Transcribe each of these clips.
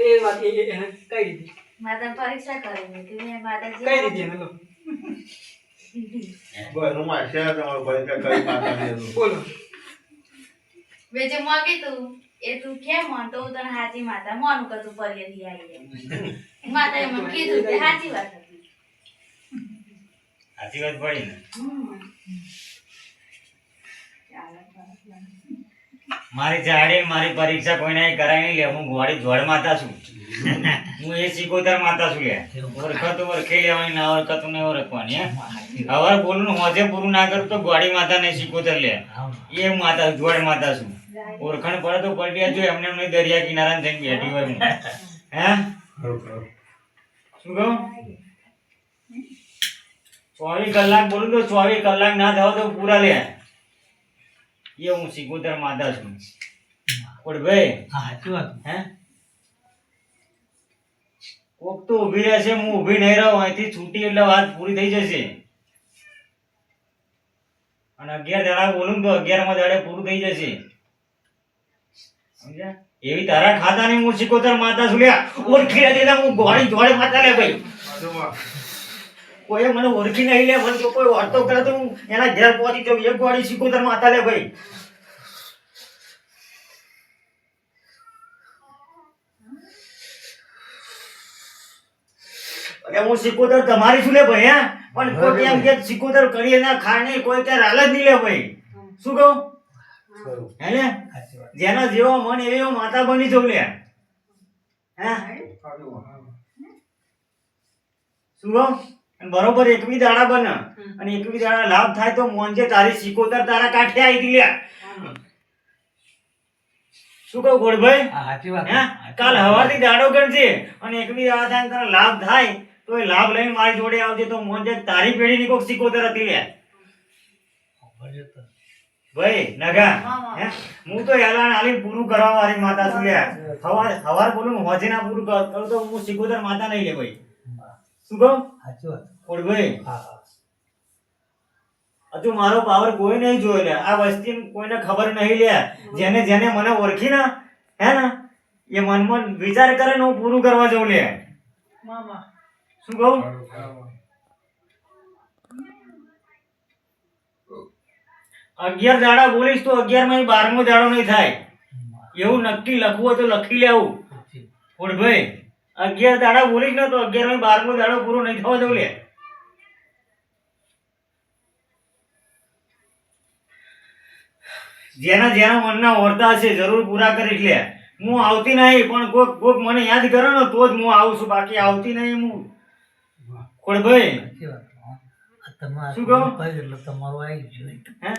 એ વાત એને કઈ દીધી માતા પરીક્ષા કરીને કે મેં માતાજી કઈ દીધી એને લો બોલ રૂમા છે તમારો ભાઈ કે કઈ માતા ને બોલો વેજે મોગી તું એ તું કેમ મન તો હું તને હાચી માતા મોનું કે તું પરીથી આવી માતાએ મને કીધું કે હાચી વાત હતી સાચી વાત પડી ને મારી જાડી મારી પરીક્ષા કોઈને કરાવી નહીં લે હું ઘોડી જોડ માતા છું હું એ સિકોતર માતા છું લે ઓળખતું ઓળખી લેવાની ના ઓળખતું નહીં ઓળખવાની હે હવે બોલું હોજે પૂરું ના કરું તો ઘોડી માતા નહીં સિકોતર લે એ માતા જોડ માતા છું ઓળખાણ પડે તો પલટી જો એમને એમને દરિયા કિનારા જઈને બેઠી હોય હું હે શું કહું 24 કલાક બોલું તો 24 કલાક ના થાવ તો પૂરા લે એ હું સિકોતર માતા છું ઓડ ભાઈ હા શું વાત હે કોક તો ઊભી રહેશે હું ઊભી નહીં રહું અહીંથી છૂટી એટલે વાત પૂરી થઈ જશે અને 11 દાડા બોલું તો 11માં દાડે પૂરું થઈ જશે સમજ્યા એવી તારા ખાતાની હું સિકોતર માતા છું લ્યા ઓળખી નથી ને હું ઘોડી જોડે માતા લે ભાઈ કોઈ મને ઓળખી નહીં લે મને તો કોઈ વાતો કરે તો હું એના ઘેર પહોંચી જાઉં એક ઘોડી સિકોતર માતા લે ભાઈ અરે હું સિકોતર તમારી શું લે ભાઈ હે પણ કોઈ એમ કે સિકોતર કરીએ ના ખાણી કોઈ કે હાલ જ નહીં લે ભાઈ શું કહું હે લે જેનો જેવો મન એવી માતા બની જવું લે હે શું કહું અને બરોબર 21 દાડા બને અને 21 દાડા લાભ થાય તો મોંજે તારી સિકોતર તારા કાંઠે આવી દી લે શું કહું ગોળભાઈ હા સાચી વાત હે કાલ હવારથી દાડો ગણજે અને 21 દાડા થાય તારા લાભ થાય તો એ લાભ લઈને મારી જોડે આવજે તો મોંજે તારી પેઢીની કોક સિકોતર હતી લે ભાઈ નગા હે હું તો એલાન આલી પૂરું કરવા વાળી માતા છું લે હવાર બોલું હોજે ના પૂરું કરું તો હું સિકોતર માતા નહીં લે ભાઈ શું કહું સાચી વાત ઓડ ભાઈ હા હા હજુ મારો પાવર કોઈ નહીં જોયો લે આ વસ્તી કોઈને ખબર નહીં લે જેને જેને મને ઓળખી ના હે ને એ મનમાં વિચાર કરે ને હું પૂરું કરવા જઉં લે મામા શું કહું 11 દાડા બોલીશ તો 11 માં 12મો દાડો નહીં થાય એવું નક્કી લખવું હોય તો લખી લેવું ઓડ ભાઈ 11 દાડા બોલીશ ને તો 11 માં 12મો દાડો પૂરો નહીં થવા દઉં લે જેના જેના મનના ઓરતા હશે જરૂર પૂરા કરીશ લે હું આવતી નહીં પણ કોક મને યાદ કરે ને તો જ હું આવું છું બાકી આવતી નહીં હું ખોડભાઈ સાચી વાત આ તમારું શું કહું? કહ્યું એટલે તમારું આવી ગયું હે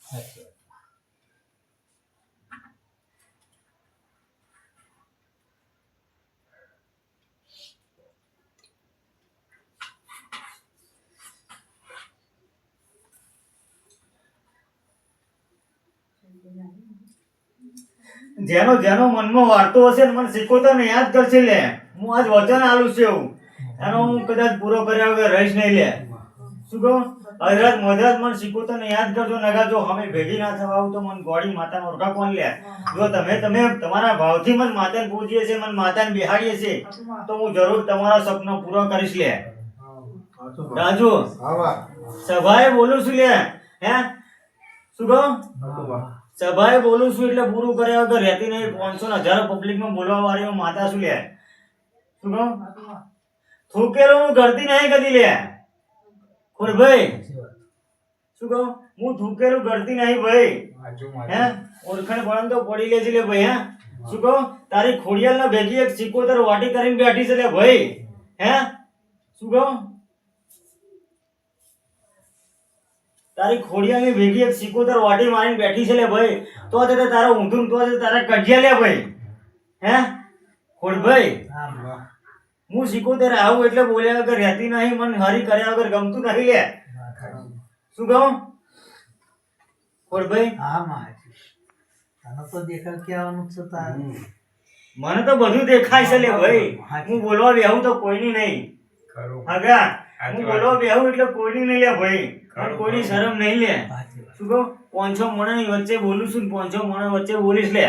સાચી વાત જેનો જેનો મનમાં વાર્તો હશે ને મને સિકોતર ને યાદ કરશે લે હું આજ વચન આલું છું એવું એનો હું કદાચ પૂરો કર્યા વગર રહીશ નહીં લે શું કહું હજરાત મજરાત મને સિકોતર ને યાદ કરજો નગા જો અમે ભેગી ના થવા આવું તો મને ગોળી માતાનો ઓળખા કોણ લે જો તમે તમારા ભાવથી મને માતાને પૂજીએ છે મને માતાને બિહાડીએ છે તો હું જરૂર તમારા સપનો પૂરો કરીશ લે રાજુ સભાએ બોલું છું લે હે શું કહું સભાએ બોલું છું એટલે પૂરું કર્યા વગર રહેતી નહીં 500 ને 1000 પબ્લિક માં બોલવા વાળી માતા છું લે શું કહું થૂકેલો હું કરતી નહીં કદી લે ખોડભાઈ શું કહું હું થૂકેલું કરતી નહીં ભાઈ હે ઓળખાણ પડે તો પડી લેજે લે ભાઈ હે શું કહું તારી ખોડિયાલ ના ભેગી એક સિકોતર વાટી કરીને બેઠી છે લે ભાઈ હે શું કહું તારી ખોડિયાની ભેગી એક સિકોતર વાટી મારીને બેઠી છે લે ભાઈ તો તે તારા ઊંધું તો તારા કઢિયા લે ભાઈ હે ખોડભાઈ હું સિકોતર આવું એટલે બોલ્યા વગર રહેતી નહીં મને હરી કર્યા વગર ગમતું નહીં લે શું કહું ખોડભાઈ હા માં તને તો દેખાવ કહેવાનું છે તારે મને તો બધું દેખાય છે લે ભાઈ હું બોલવા બેહું તો કોઈની નહીં હગા હું બોલવા બેહું એટલે કોઈની નહીં લે ભાઈ પણ કોઈની શરમ નહીં લે શું કહું 500 મણની વચ્ચે બોલું છું 500 મણ વચ્ચે બોલીશ લે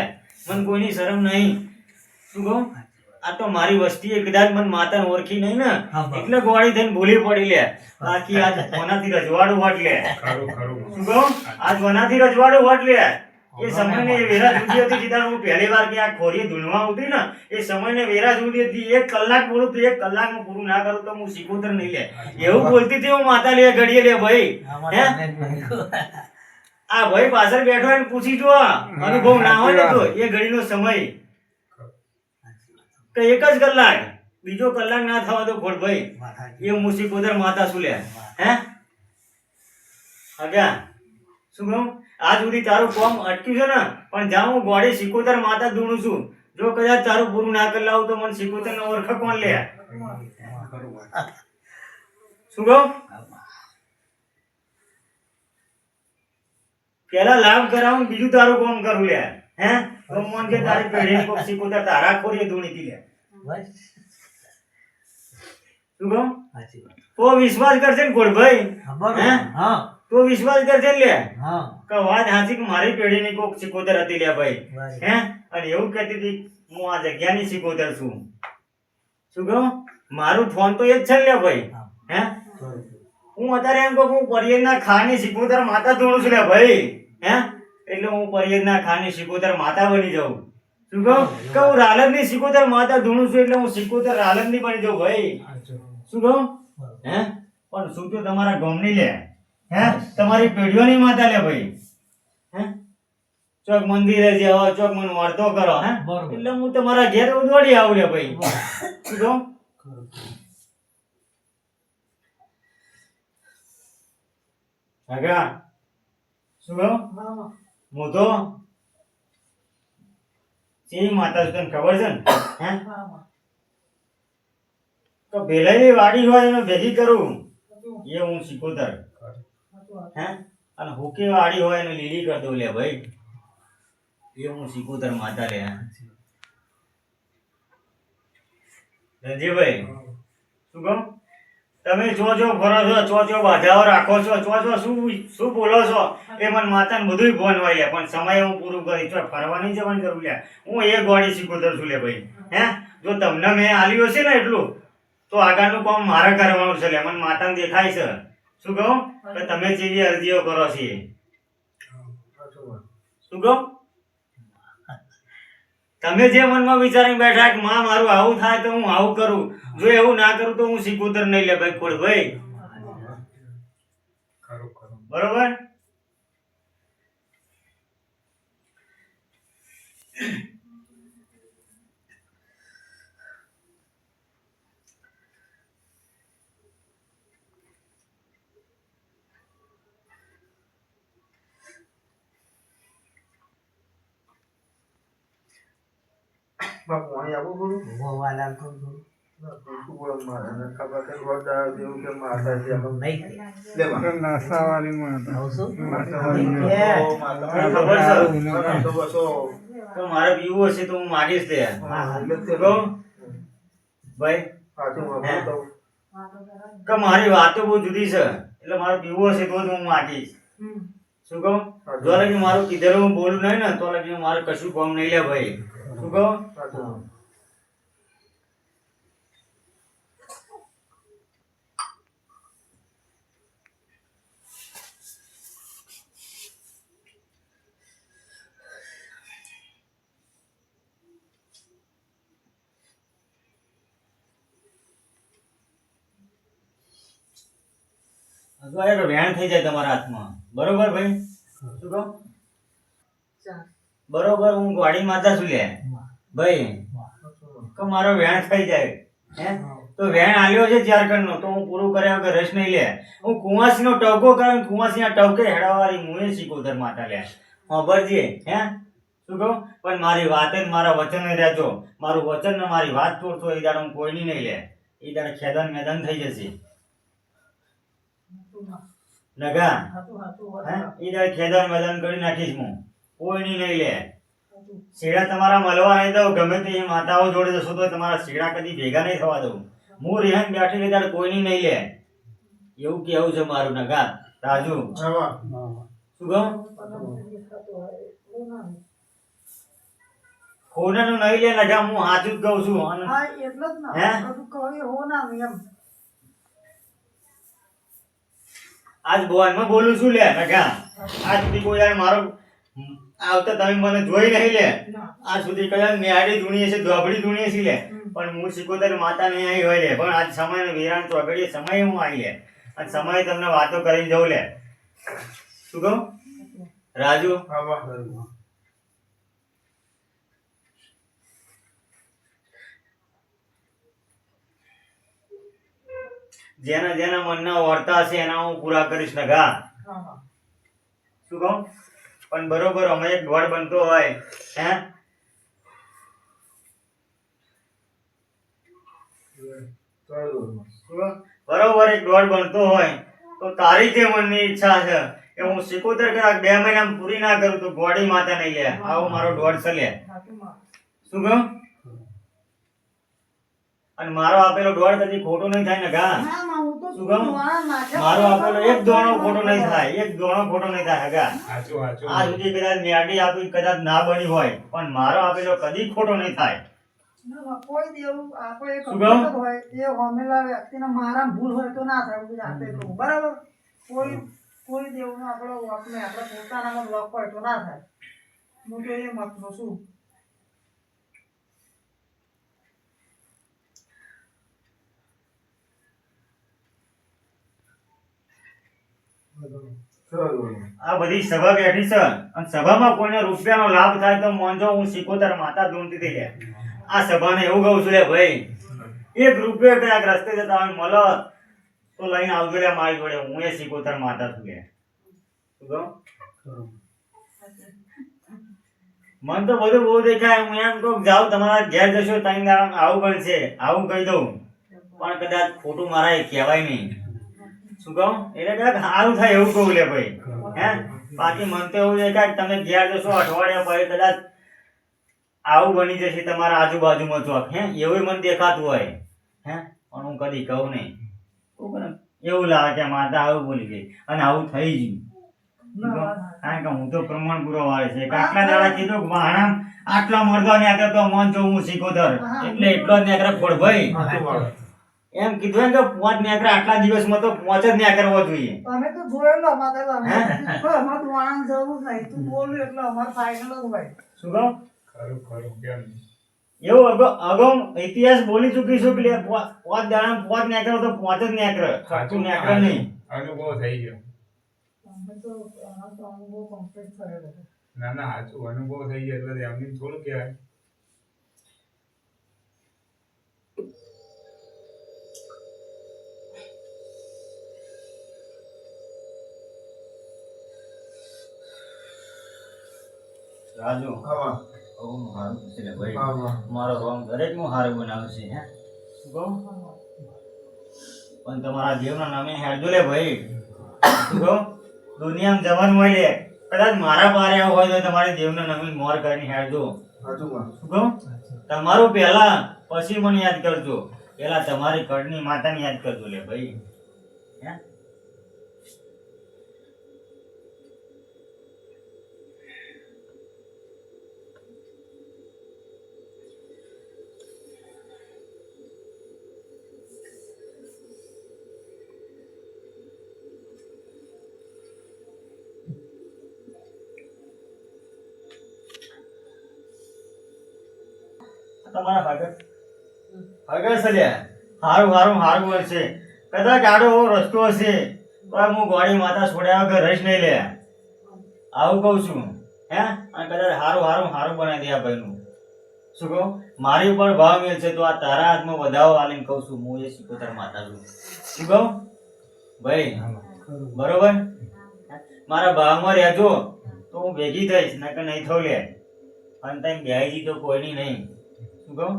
મને કોઈની શરમ નહીં શું કહું? આ તો મારી વસ્તી કદાચ મને માતાને ઓળખી નહીં ને હા, બરાબર. એટલે ગોળી થઈને ભૂલી પડી લે બાકી આજ કોનાથી રજવાડું વાટ લે શું કહું? આજ કોનાથી રજવાડું વાટ લે એ સમયને એ વેરા જુદી હતી સીધા હું પહેલી વાર કે આ ખોરી ધૂળમાં ઉતરી ને એ સમયને વેરા જુદી હતી 1 કલાક બોલું તો 1 કલાકમાં પૂરું ના કરું તો હું સિકોતર નહીં લે એવું બોલતી હતી હું માતા લે ઘડીએ લે ભાઈ આમાં હે તમે જ ભાઈ. આ ભાઈ પાછળ બેઠો હોય ને પૂછી જો અનુભવ ના હોય ને તો એ ઘડીનો સમય કે 1 જ કલાક બીજો કલાક ના થવા દો ખોડ ભાઈ વાત સાચી. એ મુસીબોદર માતા શું લે હે અગ્યા શું કહું આજ સુધી તારું કોમ અટક્યું છે ને પણ જ્યાં હું ગોળી સિકોતર માતા ધૂણું છું જો કદાચ તારું પૂરું ના કરી લાવું તો મને સિકોતર નો ઓળખ કોણ લે શું કહું પેલા લાભ કરાવું બીજું તારું કોમ કરું લે હે તો મન કે તારી પેઢી કોક સિકોતર તારા ખોરી ધૂણી થી લે બસ. શું કહું સાચી વાત. તો વિશ્વાસ કરશે ને ગોળભાઈ હા, બરોબર. હે? હા, તો વિશ્વાસ કરશે ને લે હા. કે વાત હાચી કે મારી પેઢીની કોક સિકોતર હતી લે ભાઈ બસ. હે અને એવું કહેતી હતી હું આ જગ્યાની સિકોતર છું શું કહું મારું ફોન તો એ જ છે ને લે ભાઈ હા. હે બરોબર. હું અત્યારે એમ કહું હું પરિયરના ખાની સિકોતર માતા ધોણું છું લે ભાઈ હે એટલે હું પરિયરના ખાની સિકોતર માતા બની જાઉં શું કહું કે હું રાલદની સિકોતર માતા ધોણું છું એટલે હું સિકોતર રાલદની બની જાઉં ભાઈ સાચું. શું કહું બરોબર. હે પણ શું તો તમારા ગામની લે હે તમારી પેઢીઓની માતા લે ભાઈ હે ચોક મંદિરે જાઓ ચોક મને વર્તો કરો હે બરોબર. એટલે હું તમારા ઘેર દોડી આવું લે ભાઈ શું કહું આગા શું કહું મામા હું તો કેવી માતા છું તને ખબર છે ને હે મામા તો ભેલાઈની વાડી હોય એને ભેગી કરું એ હું સિકોતર હે અને હુકે વાડી હોય એને લીલી કરી દઉં લે ભાઈ એ હું સિકોતર માતા લે રણજીભાઈ શું કહું તમે જો ફરો છો ચો બાધાઓ રાખો છો ચો શું બોલો છો એ મને માતાને બધુંય ભોન હોય લે પણ સમય હું પૂરું કરી છો ફરવા નહીં જવાનું કરું લે હું એ ગોળી સિકોતર છું લે ભાઈ હે જો તમને મેં આલ્યું હશે ને એટલું તો આગળનું કામ મારે કરવાનું છે લે મને માતાને દેખાય છે શું કહું કે તમે જેવી અરજીઓ કરો છો એ. શું કહું તમે જે મનમાં વિચારીને બેઠા કે માં મારું આવું થાય તો હું આવું કરું જો એવું ના કરું તો હું સિકોતર નહીં લે ભાઈ ખોડ ભાઈ બરોબર બાપુ અહીં આવું બોલું ઉભો વાલા તો જો. શું બોલો મારે એને ખબર કે ગોડા જેવું કે માતા છે એમ. નહીં થાય. લે બા. આવું શું? ઓ, માતા. ખબર છે. બરાબર, તો બસો. તો મારે પીવું હશે તો હું માગીશ તે હા, એટલે જ તે શું કહું ભાઈ સાચું બાપુ તો. કે મારી વાતો બહુ જુદી છે એટલે મારે પીવું હશે તો જ હું માગીશ શું કહું જો લગી મારું કીધેલું હું બોલું નહીં ને તો લગી મારે કશું કામ નહીં લે ભાઈ શું કહું સાચું. હજુ આ એક વેણ થઈ જાય તમારા હાથમાં બરોબર ભાઈ શું કહું બરોબર હું ગાડી માતા છું લે ભાઈ કે મારો વેણ થઈ જાય હે તો વેણ આલ્યો છે ચાર કણનો તો હું પૂરું કર્યા વગર રસ નહીં લે હું કુંવાસીનો ટવકો કરું કુંવાસીના ટવકે હેડાવાળી મુએ સિકોતર માતા લે સાંભળજે હે શું કહું પણ મારી વાત જ મારા વચન રહેજો મારું વચન ને મારી વાત તોડતો એ દાડો હું કોઈની નહીં લે એ દાડે ખેદાન મેદાન થઈ જશે નગા હે એ દાડે ખેદાન મેદાન કરી નાખીશ હું કોઈની નહીં લે શેડા તમારા મળવા નહીં દઉં ગમે તે માતાઓ જોડે જશો તો તમારા શેડા કદી ભેગા નહીં થવા દઉં હું રેહાન બેઠી રહી ત્યારે કોઈની નહીં લે એવું કેવું છે મારું નગા રાજુ હા, વાહ. શું કહું ખોડાનું નહીં લે નગા, હું સાચું જ કહું છું. અને હા એટલે જ ને હે? બધું કહ્યું હો ના એમ આજ બોનમાં બોલું છું લે નગા. આજ સુધી કોઈ યાર મારો આવતા તમે મને જોઈ નહીં લે. ના આજ સુધી કદાચ મેહાડી ધૂણીએ છે, ધોબડી ધૂણીએ છે લે, પણ હું સિકોતર માતા નહીં આવી હોય લે. પણ આજ સમય વિરાન ચોગડીએ સમય હું આવી લે. આજ સમય તમને વાતો કરી જવું લે. શું કહું રાજુ? હા વાહ. જેના જેના મનના વર્તા છે એના હું પૂરા કરીશ નગા. હા હા શું કહું? પણ બરોબર અમે એક દોડ બનતો હોય હે, શું કહું? બરોબર એક દોડ બનતો હોય તો તારી જે મનની ઈચ્છા છે કે હું સિકોતર કલાક 2 મહિનામાં પૂરી ના કરું તો ગોડી માતા નહીં લે. આવો મારો દોડ છે લે. સાચું માં શું કહું? અને મારો આપેલો દોડ કદી ખોટો નહીં થાય નગા. ના માં હું તો શું કહું? વાળા નાખ્યા મારો આપેલો એક દોણો ખોટો નહીં થાય, એક દોણો ખોટો નહીં થાય હગા. સાચું સાચું આ સુધી કદાચ મેડી આપી કદાચ ના બની હોય પણ મારો આપેલો કદી ખોટો નહીં થાય. ના, કોઈ દેવું આપણે એક શું કહું? અપરાધ હોય એ હોમેલા વ્યક્તિને મારા ભૂલ હોય તો ના થાય એવું આપણે કહું બરાબર કોઈ દેવનો આપણો આપણે પોતાનામાં લોક હોય તો ના થાય હું તો એ મતનો છું આ બધી સભા બેઠી છે અને સભામાં કોઈને રૂપિયાનો લાભ થાય તો મોંજો હું સિકોતર માતા ધૂણતી થઈ જાય. આ સભાને એવું કહું છું લે ભાઈ, 1 રૂપિયો કદાચ રસ્તે જતા હોય મળો તો લઈને આવજો લે મારી જોડે. હું એ સિકોતર માતા છું લે. શું કહું? મન તો બધું બહુ દેખાય. હું એમ કહું જાઓ તમારા ઘેર જશો 3 દાડા આવું બનશે આવું કહી દઉં પણ કદાચ ખોટું મારા એ કહેવાય નહીં. શું કહું? એટલે કદાચ સારું થાય એવું કહું લે ભાઈ હે. બાકી મન તો એવું દેખાય કે તમે ઘેર જશો અઠવાડિયા પછી કદાચ આવું બની જશે તમારા આજુબાજુમાં ચોક હે, એવું મને દેખાતું હોય હે. પણ હું કદી કહું નહીં. એવું લાગે કે માતા આવું બોલી ગઈ અને આવું થઈ ગયું. કારણ કે હું તો પ્રમાણ પૂરો વાળે છે કે આટલા દાડા કીધું કે વાહણામ આટલા મરદો નેકર તો મન જો હું સિકોતર એટલે એટલો જ નેકર ખોડ ભાઈ એમ કીધું કે 5 નેકર આટલા દિવસમાં તો 5 જ નેકરવો જોઈએ. અમે તો જોયેલો અમારે અમારે વાળાને જરૂર નહીં તું બોલું એટલે અમારે ફાઇનલ જ હોય શું કહું? ખરું ખરું કેમ એવું અગમ ઇતિહાસ બોલી ચૂકીશું કે 5 દાડા 5 નેકર તો 5 જ નેકર, સાચું નેકર નહીં. અનુભવ થઈ ગયો. અમે તો અનુભવ કમ્પ્લીટ થયેલો ના ના સાચું અનુભવ થઈ ગયો એટલે એમની થોડું કહેવાય. રાજુ હા બહુ સારું છે લે ભાઈ. વાહ. મારો રોમ દરેકનું સારું બનાવશે હે. શું કહું? પણ તમારા દેવના નામે હેડજો લે ભાઈ. શું કહું? દુનિયામાં જવાનું હોય લે કદાચ મારા પારે આવું હોય તો તમારે દેવના નામે મોર કરીને હેડજો. સાચું માં. શું કહું? તમારું પહેલા પછી મને યાદ કરજો. પહેલા તમારી કડની માતાને યાદ કરજો લે ભાઈ હે. તમારા હગર છે લે. હારું હશે. કદાચ આડો એવો રસ્તો હશે તો હું ગોળી માતા છોડ્યા વગર રહીશ નહીં લે. આવું કહું છું હે. અને કદાચ હારું બનાવી દે આ ભાઈનું. શું કહું? મારી ઉપર ભાવ મેલ છે તો આ તારા હાથમાં વધાવો આલીને કહું છું હું એ સિકોતર માતા છું. શું કહું ભાઈ? બરોબર. મારા ભાવમાં રહેજો તો હું ભેગી થઈશ નકર નહીં થવું લે. અને તમે બેહી તો કોઈની નહીં. શું કહું?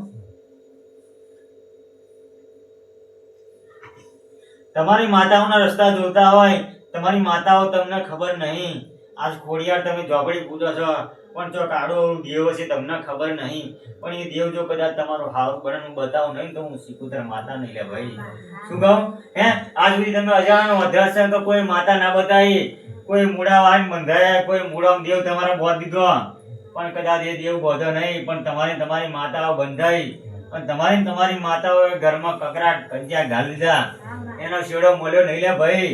તમારી માતાઓના રસ્તા જોતા હોય, તમારી માતાઓ તમને ખબર નહીં. આજ ખોડિયાર તમે ઝોપડી પૂજો છો પણ જો કાળો દેવ છે તમને ખબર નહીં. પણ એ દેવ જો કદાચ તમારો હાવ બળનું બતાવો નહીં તો હું સિકોતર માતા નહીં લે ભાઈ. શું કહું હે? આજ સુધી તમે અજાણ્યો અધ્યાસ તો કોઈ માતા ના બતાવી, કોઈ મૂળા વાળ બંધાયા, કોઈ મૂળામાં દેવ તમારા બોધ દીધો પણ કદાચ એ દેવ બોધો નહીં, પણ તમારી માતાઓ બંધાઈ અને તમારી માતાઓએ ઘરમાં કકરાટ કંજ્યા ઘાલી દીધા, એનો શેડો મળ્યો નહીં લે ભાઈ.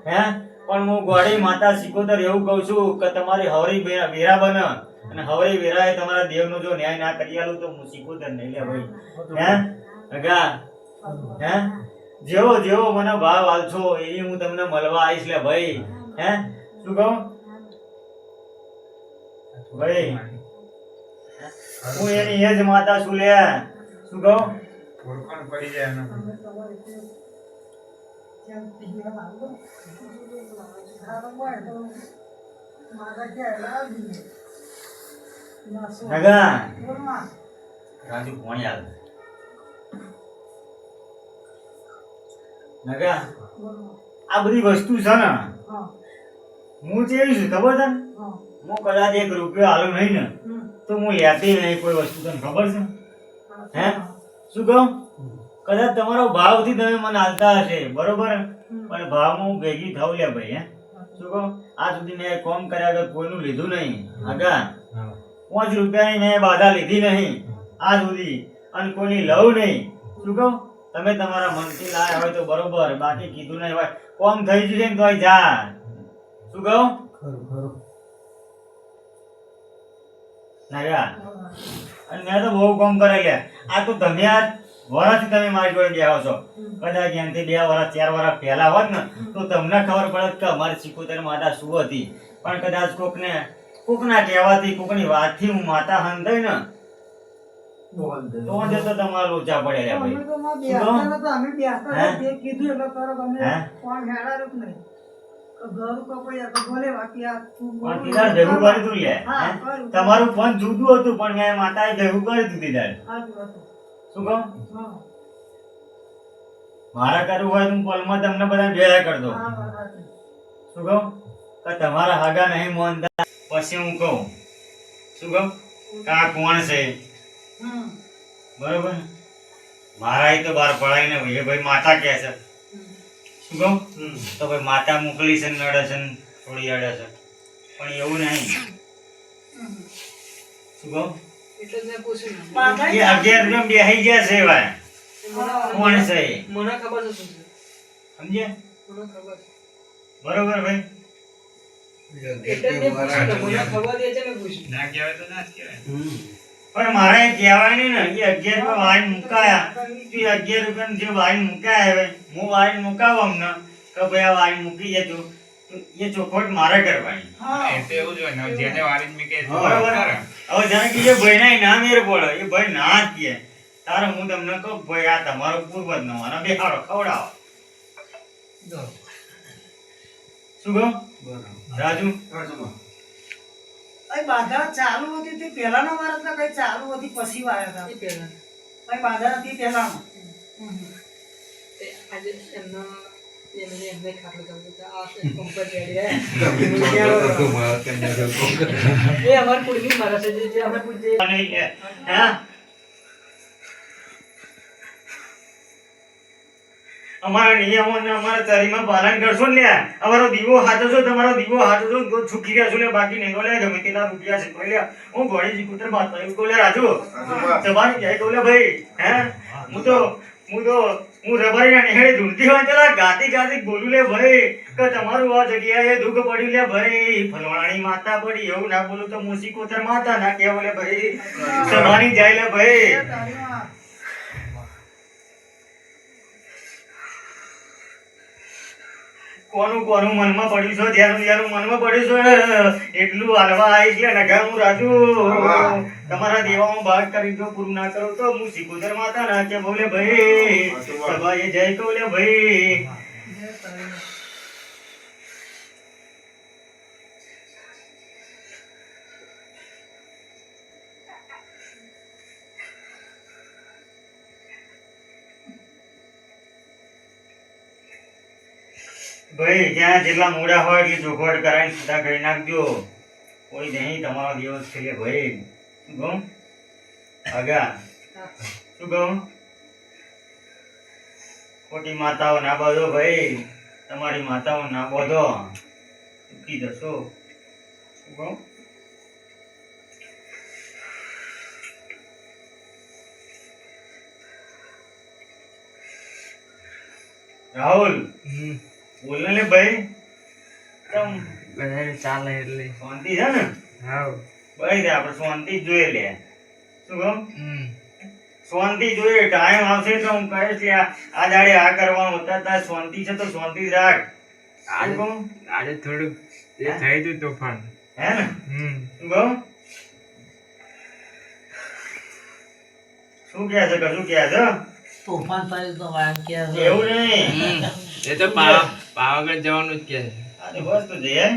હે પણ હું ગોળી માતા સિકોતર એવું કહું છું કે તમારી હવરી વેરા બને અને હવરી વેરાએ તમારા દેવનો જો ન્યાય ના કરી આલું તો હું સિકોતર નહીં લે ભાઈ. હે અગા હે જેવો મને ભાવ આલશો એની હું તમને મળવા આવીશ લે ભાઈ. હે શું કહું ભાઈ, હું એની એ જ માતા છું લે. શું કહું ઓળખાણ પડી જાય એના. અમે તમારી રીતે જેમ ટીવીમાં લાગો, સારો હોય તો મારા ક્યાં લાવી દઈએ. ના શું? નગા બોલમાં. રાજુ કોણ યાદ નગા બોલમાં. આ બધી વસ્તુ છે ને હા. હું કેવી છું ખબર છે ને? હા. હું કદાચ 1 રૂપિયો આલું નહીં ને તો હું લેતી નહીં કોઈ વસ્તુ. તને ખબર છે? હે શું કહું કદાચ તમારો ભાવથી તમે મને આલતા હશે બરોબર, પણ ભાવમાં હું ભેગી થાવ લે ભાઈ. હે શું કહું આ સુધી મેં કોમ કર્યા વગર કોઈનું લીધું નહીં. આગા 5 રૂપિયાની મેં બાધા લીધી નહીં આ સુધી અને કોઈની લઉં નહીં. શું કહું તમે તમારા મનથી લાયા હોય તો બરોબર, બાકી કીધું નહીં હોય કોમ થઈ જશે ને તોય જા. શું કહું નાગા અને મેં તો બહુ કામ કરેલા. આ તો તમે આ વર્ષથી તમે મારી જોડે બેહો છો, કદાચ એનાથી 2 વર્ષ 4 વર્ષ પહેલા હોત ને તો તમને ખબર પડે કે અમારી સિકોતર માતા શું હતી. પણ કદાચ કોકના કહેવાથી કોકની વાતથી હું માતા હંધાઈ ને તો જતો તમારે લોચા પડે રે અમે ભાઈ. તો માં બેસતા નતા, અમે બેસતા હે? નતા. તે કીધું એટલે તરત અમે હે? કોણ હેડાયું જ નહીં. તો ઘર કપાયા તો ભલે બાકી આ તું પણ બોલું કીધા ભેગું કરી તું લે. હા, હે? કર્યું. તમારું પણ જુદું હતું પણ મેં માતાએ ભેગું કરી તું કીધા. સાચું હતું. શું કહું હા. મારા કરવું હોય તો હું પલમાં તમને બધા ભેગા કરી દઉં. હા, વાત સાચી. શું કહું કે તમારા હાગા નહીં મોનતા પછી હું કહું. શું કહું કે આ કોણ છે હમ. બરોબર મારા તો બહાર પડાય ને ભાઈ એ ભાઈ માતા કહે છે. શું કહું તો ભાઈ માતા મોકલી છે ને નડે છે ને થોડી અડે છે, પણ એવું નહીં. શું કહું એટલે જ મેં પૂછ્યું ને. માથા એ 11 રૂપિયા બેહી ગયા છે ભાઈ. કોણ છે એ? મને ખબર છે શું છે. સમજ્યા મને ખબર છે. બરોબર ભાઈ. એટલે જ મેં પૂછ્યું ને. મને ખબર છે મેં પૂછ્યું. ના કહેવાય તો ના જ કહેવાય. પણ મારે એ કહેવાય નહીં ને એ 11 રૂપિયા વાળી મુકાયા તો એ 11 રૂપિયાનું જે વાળી મુકાયા હવે હું વાળી મુકાવું અમને કે ભાઈ આ વાળી મૂકી જજો તો એ ચોખવટ મારે કરવાની. હા. એ તો એવું જ હોય ને. જેને વારી જ મૂકે છે, બરોબર. કરે. હવે જાણે કે એ ભાઈના ઇનામ એર પડે એ ભાઈ ના જ કહે તારે હું તમને કહું ભાઈ આ તમારો પૂર્વજનો અને બેહાડો ખવડાવો. શું કહું રાજુ અહીં બાધા ચાલુ હતી તે પહેલાના વારસના કઈ ચાલુ હતી પછી વાળા હતા. એ પહેલા. અહીં બાધા હતી પહેલામાં. તે આજે એમને ખાટલો ચાલુ હતો. આ છે પંપર જેડી હે. એ અમાર કુળની મારા છે જે આપણે પૂછે. અને હે અમારા નિયમો અને અમારા ચારીમાં પાલન કરશો ને લ્યા. અમારો દીવો હાચવશો તમારો દીવો હાચવશો તો છૂટી રહેશો લે બાકી નહીં તો લે ગમે તેટલા રૂપિયા છે તો લે હું ઘોડી જીકુતર વાત કરી બોલે રાજુ તમારી જય બોલે ભાઈ. હે હું રબારીના નેહડે ઝૂંટતી હોય પેલા ગાતી બોલું લે ભાઈ કે તમારું આ જગ્યાએ દુઃખ પડ્યું લે ભાઈ ફલવાણી માતા પડી એવું ના બોલું તો હું સિકોતર માતા ના કહેવો લે ભાઈ તમારી જાય લે ભાઈ. તારીમાં કોનું મનમાં પડ્યું છે જેનું મનમાં પડ્યું છે એટલું હાલવા આવીશ લે નગા હું રાજુ તમારા દેવામાં ભાગ કરી જો પૂરું ના કરો તો હું સિકોતર માતા ના કે બોલે ભાઈ સભાએ જય કહું લે ભાઈ. જે તારીમાં ભાઈ જ્યાં જેટલા મોડા હોય એટલી ચોખવટ કરાવીને સીધા કરી નાખજો. કોઈ નહીં તમારો દિવસ છે લે ભાઈ. શું કહું આગા શું કહું ખોટી માતાઓ ના બાંધો ભાઈ તમારી માતાઓ ના બાંધો ચૂકી જશો. શું કહું રાહુલ બોલ ને લે ભાઈ કેમ બધાને ચાલે એટલે શાંતિ છે ને હાવ ભાઈ આપણે શાંતિ જ જોઈએ લે શું કહું શાંતિ જોઈએ ટાઈમ આવશે તો હું કહીશ કે આ દાડે આ કરવાનું હતા તાર શાંતિ છે તો શાંતિ જ રાખ શું કહું આજે થોડુંક એ થઈ હતું તોફાન હે ને શું કહું શું કહે છે કશું કહે છે તોફાન પાડ્યું તો વાંક્યા છે. એવું નહીં એ તો પાવાગઢ જવાનું જ કે છે. આ તો બસ તો જઈએ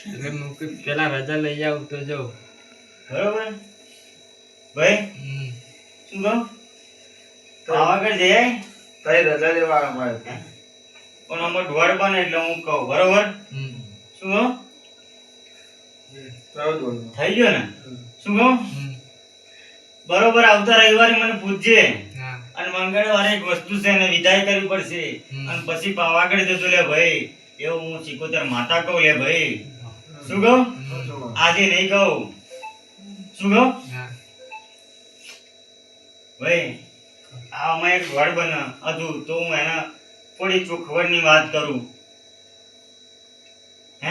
એટલે હું કીધું પેલા રજા લઈ આવું તો જાઉં બરોબર ભાઈ શું કહું પાવાગઢ જઈએ તઈ રજા લેવા અમારે પણ અમાર ઢોળ બને એટલે હું કહું બરોબર શું કહું થઈ ગયો ને શું કહું બરોબર આવતા રવિવારે મને પૂછજે હા અને મંગળવારે એક વસ્તુ છે એને વિદાય કરવી પડશે અને પછી પાવાગઢ જતો લે ભાઈ એવું હું ચિકોતર માતા કહું લે ભાઈ શું કહું આજે નહીં કહું શું કહું હા ભાઈ આમાં એક ઢોળ બને હતું તો હું એના થોડી ચોખવટની વાત કરું હે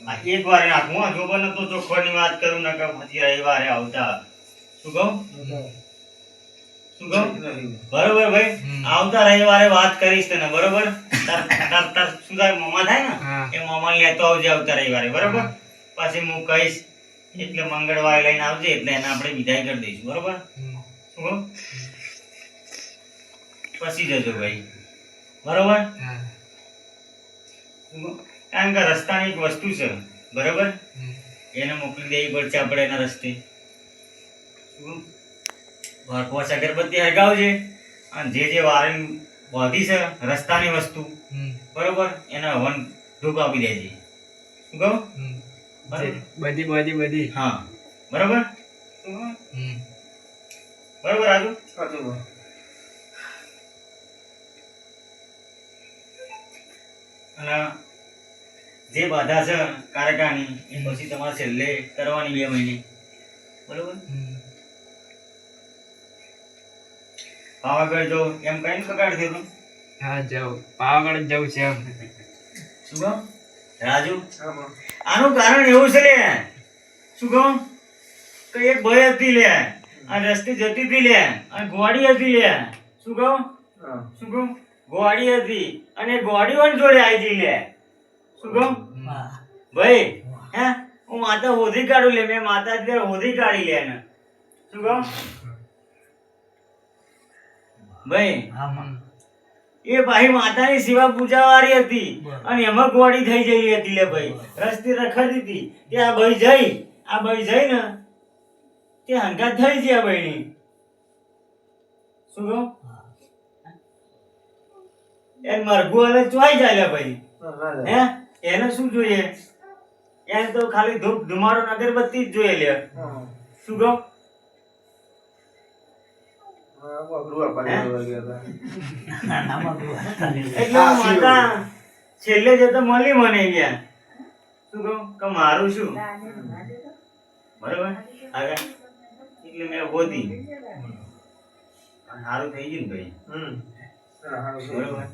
આ એક વાર નાખું જો બને તો ચોખવટની વાત કરું ને કે પછી રવિવારે આવતા શું કહું શું કહું બરોબર ભાઈ આવતા રવિવારે વાત કરીશ તને બરોબર તાર શું તાર મામા થાય ને હા. એ મામા લેતો આવજે આવતા રવિવારે બરોબર પછી હું કહીશ એટલે મંગળવારે લઈને આવજે એટલે એને આપણે વિદાય કરી દઈશું બરોબર શું કહું પછી જજો ભાઈ બરોબર હા શું કહું? કારણ કે રસ્તાની એક વસ્તુ છે બરોબર એને મોકલી દેવી પડશે આપણે એના રસ્તે પાંચ અગરબત્તી હરગાવજે અને જે વારણ બાંધી છે રસ્તાની વસ્તુ બરોબર એના હવન ધૂપ આપી દેજે શું કહું બરોબર? બધી હા બરોબર શું કહું? બરોબર રાજુ અને જે બાધા છે કારકાની એ પછી તમારે છેલ્લે કરવાની 2 મહિને બરોબર પાવાગઢ જો એમ કઈને કકાડ થયો તું હા જાઉં પાવાગઢ જવું છે એમ શું કહું રાજુ આનું કારણ એવું છે લે શું કહું કે એક ભાઈ હતી લે આ રસ્તે જતી હતી લે અને ગોળી હતી લે શું કહું શું કહું ગોળી હતી અને ગોળી પણ જોડે આવી હતી લે શું કહું ભાઈ હે હું માતા હોધી કાઢું લે મેં માતા અત્યારે હોધી કાઢી લે એને શું કહું ભાઈ એ ભાઈ માતાની સેવા પૂજા વાળી હતી અને એમાં ગોળી થઈ ગયેલી હતી લે ભાઈ રસ્તે રખડતી હતી તે આ ભાઈ જઈ ને તે હંકાત થઈ છે આ ભાઈની શું કહું એને મરઘું હાલે ચોઈ જાય ભાઈ હે એને શું જોઈએ એને તો ખાલી ધૂપ ધુમાડો ને અગરબત્તી જ જોઈએ લે શું કહું એટલે માતા છેલ્લે જતો મળી મને ગયા શું કહું કે મારું શું બરોબર આગળ એટલે મેં હોધી સારું થઈ ગયું ને ભાઈ બરોબર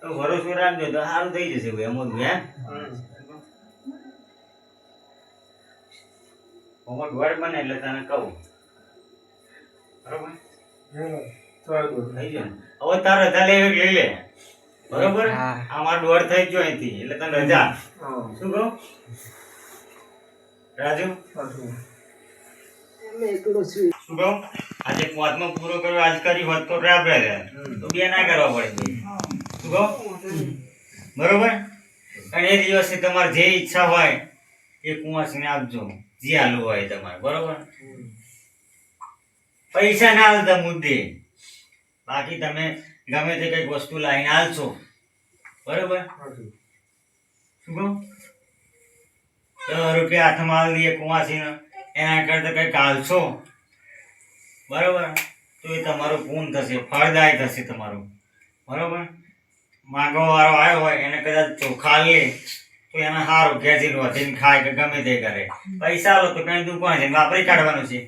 તો ભરોસો રાખજો તો સારું થઈ જશે ભાઈ એમ હે હોમવર્ક વર્ડ બને એટલે તને કહું બરોબર થઈ ગયું હવે તાર રજા લઈ લે બરોબર આમાં દોડ થઈ ગયો અહીંથી એટલે તને રજા શું કહું રાજુ શું કહું આજે 5મો પૂરો કર્યો આજ કરી હોત તો રાબડે રે તો 2 ના કરવા પડે શું કહું બરોબર અને એ દિવસે તમારે જે ઈચ્છા હોય એ કુંવાસને આપજો જે હાલવું હોય તમારે બરોબર પૈસા ના હાલતા મુદ્દે બાકી તમે ગમે તે કઈક વસ્તુ લાવીને હાલશો બરોબર શું કહું 10 રૂપિયા હાથમાં હાલ દઈએ કુંવાસીને એના કરતા કઈક હાલશો બરોબર તો એ તમારું પૂર્ણ થશે ફળદાય થશે તમારું બરોબર માંગવા વાળો આવ્યો હોય એને કદાચ ચોખા લે તો એને સારું ખેંચીને વધીને ખાય કે ગમે તે કરે પૈસા આલો તો કઈ દુકાન છે વાપરી કાઢવાનું છે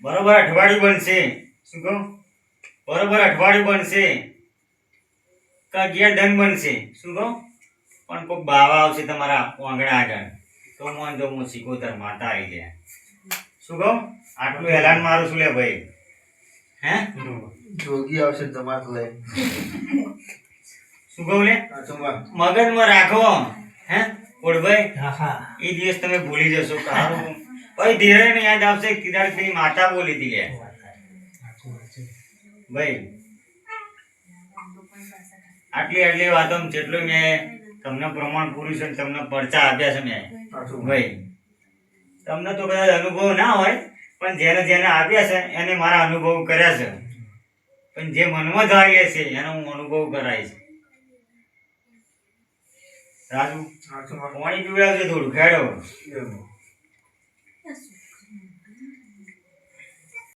બરોબર અઠવાડિયું બનશે. શું કહું? બરોબર અઠવાડિયું બનશે કે 11 દન બનશે. શું કહું? પણ કોઈક બાવા આવશે તમારા આંગણા આગળ તો મોન જો હું સિકોતર માતા આવી ગયા. શું કહું? આટલું એલાન મારું છું લે ભાઈ. હે જોગી આવશે જમાત લઈ. શું કહું લે? મગજમાં રાખો. હે કોડભાઈ, એ દિવસ તમે ભૂલી જશો. કારું ભાઈ ધીરે યાદ આવશે કિરાડ પેલી માતા બોલી હતી લે ભાઈ. આટલી વાતો જેટલું મેં તમને પ્રમાણ પૂરું છે, તમને પરચા આપ્યા છે મેં ભાઈ. તમને તો કદાચ અનુભવ ના હોય, પણ જેને જેને આપ્યા છે એને મારા અનુભવ કર્યા છે. પણ જે મનમાં જાય છે એનો હું અનુભવ કરાય છે. રાજુ પાણી પીવડાવજો થોડું ખેડો.